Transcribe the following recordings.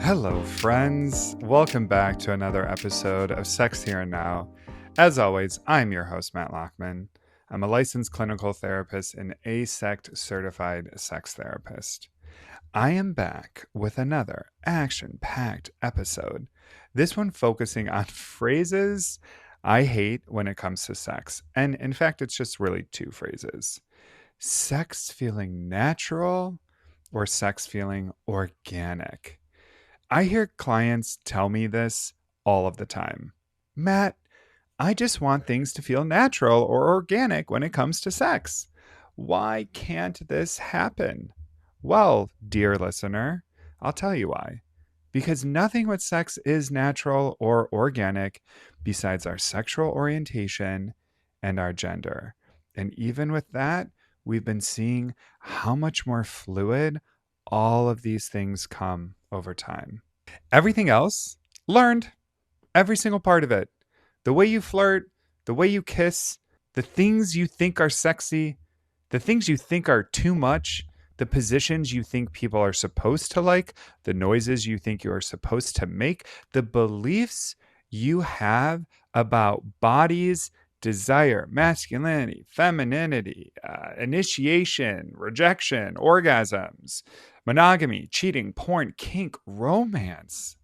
Hello, friends. Welcome back to another episode of Sex Here and Now. As always, I'm your host, Matt Lockman. I'm a licensed clinical therapist and ASECT certified sex therapist. I am back with another action packed episode. This one focusing on phrases I hate when it comes to sex. And in fact, it's just really two phrases: sex feeling natural or sex feeling organic. I hear clients tell me this all of the time. Matt, I just want things to feel natural or organic when it comes to sex. Why can't this happen? Well, dear listener, I'll tell you why. Because nothing with sex is natural or organic besides our sexual orientation and our gender. And even with that, we've been seeing how much more fluid all of these things come over time. Everything else, learned. Every single part of it. The way you flirt, the way you kiss, the things you think are sexy, the things you think are too much, the positions you think people are supposed to like, the noises you think you are supposed to make, the beliefs you have about bodies, desire, masculinity, femininity, initiation, rejection, orgasms, monogamy, cheating, porn, kink, romance.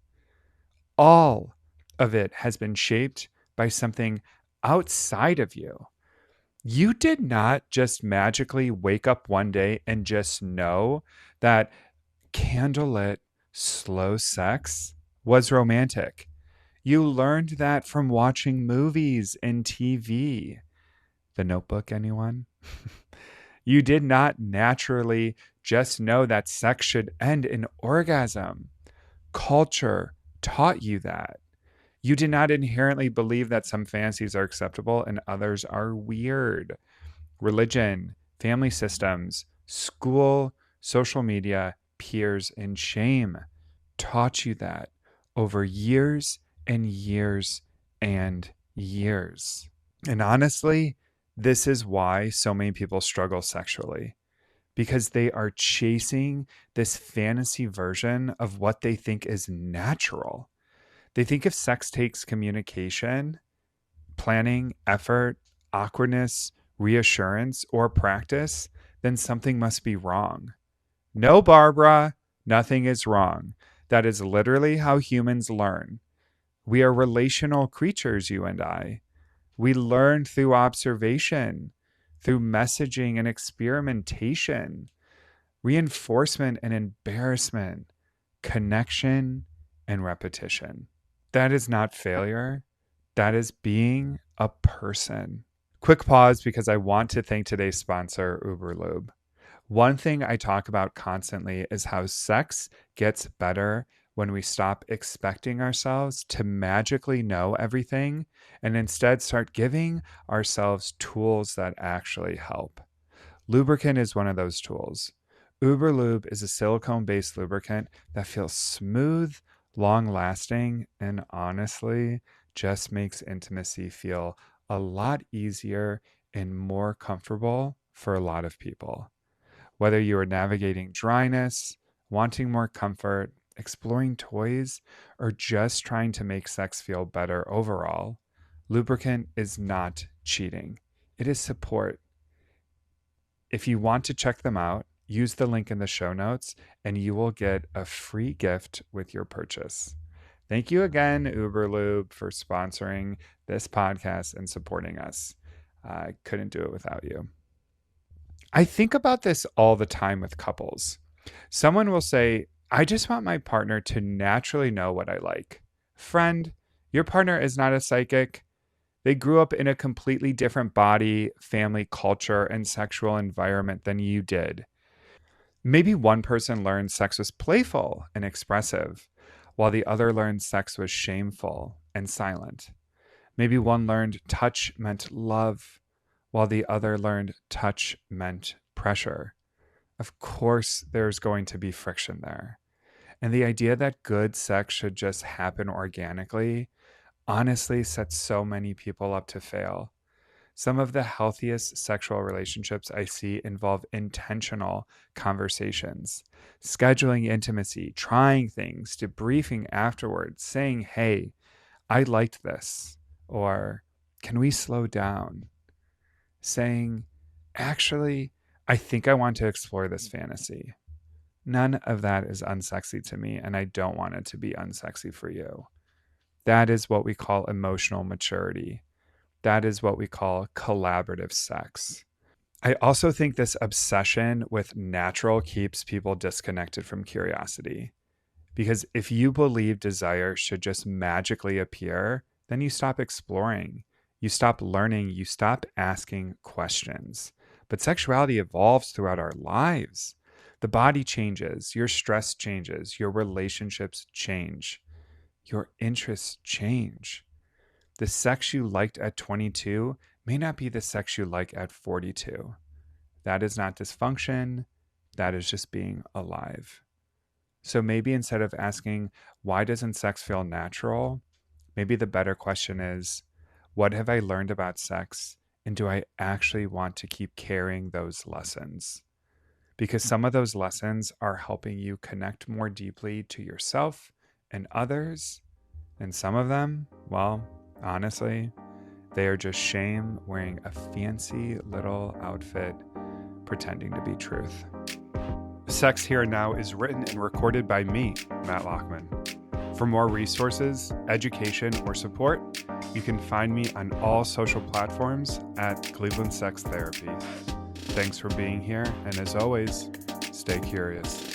All of it has been shaped by something outside of you. You did not just magically wake up one day and just know that candlelit, slow sex was romantic. You learned that from watching movies and TV. The Notebook, anyone? You did not naturally just know that sex should end in orgasm. Culture taught you that. You did not inherently believe that some fantasies are acceptable and others are weird. Religion, family systems, school, social media, peers, and shame taught you that over years and years and years. And honestly, this is why so many people struggle sexually, because they are chasing this fantasy version of what they think is natural. They think if sex takes communication, planning, effort, awkwardness, reassurance, or practice, then something must be wrong. No, Barbara, nothing is wrong. That is literally how humans learn. We are relational creatures, you and I. We learn through observation, through messaging and experimentation, reinforcement and embarrassment, connection and repetition. That is not failure. That is being a person. Quick pause because I want to thank today's sponsor, Uberlube. One thing I talk about constantly is how sex gets better when we stop expecting ourselves to magically know everything and instead start giving ourselves tools that actually help. Lubricant is one of those tools. Uberlube is a silicone based lubricant that feels smooth, long lasting, and honestly just makes intimacy feel a lot easier and more comfortable for a lot of people. Whether you are navigating dryness, wanting more comfort, exploring toys, or just trying to make sex feel better overall, lubricant is not cheating. It is support. If you want to check them out, use the link in the show notes and you will get a free gift with your purchase. Thank you again, Uberlube, for sponsoring this podcast and supporting us. I couldn't do it without you. I think about this all the time with couples. Someone will say, I just want my partner to naturally know what I like. Friend, your partner is not a psychic. They grew up in a completely different body, family, culture, and sexual environment than you did. Maybe one person learned sex was playful and expressive, while the other learned sex was shameful and silent. Maybe one learned touch meant love, while the other learned touch meant pressure. Of course, there's going to be friction there. And the idea that good sex should just happen organically honestly sets so many people up to fail. Some of the healthiest sexual relationships I see involve intentional conversations, scheduling intimacy, trying things, debriefing afterwards, saying, hey, I liked this, or can we slow down? Saying, actually, I think I want to explore this fantasy. None of that is unsexy to me, and I don't want it to be unsexy for you. That is what we call emotional maturity. That is what we call collaborative sex. I also think this obsession with natural keeps people disconnected from curiosity. Because if you believe desire should just magically appear, then you stop exploring, you stop learning, you stop asking questions. But sexuality evolves throughout our lives. The body changes, your stress changes, your relationships change, your interests change. The sex you liked at 22 may not be the sex you like at 42. That is not dysfunction, that is just being alive. So maybe instead of asking, why doesn't sex feel natural? Maybe the better question is, what have I learned about sex? And do I actually want to keep carrying those lessons? Because some of those lessons are helping you connect more deeply to yourself and others. And some of them, well, honestly, they are just shame wearing a fancy little outfit pretending to be truth. Sex Here and Now is written and recorded by me, Matt Lockman. For more resources, education, or support, you can find me on all social platforms at Cleveland Sex Therapy. Thanks for being here, and as always, stay curious.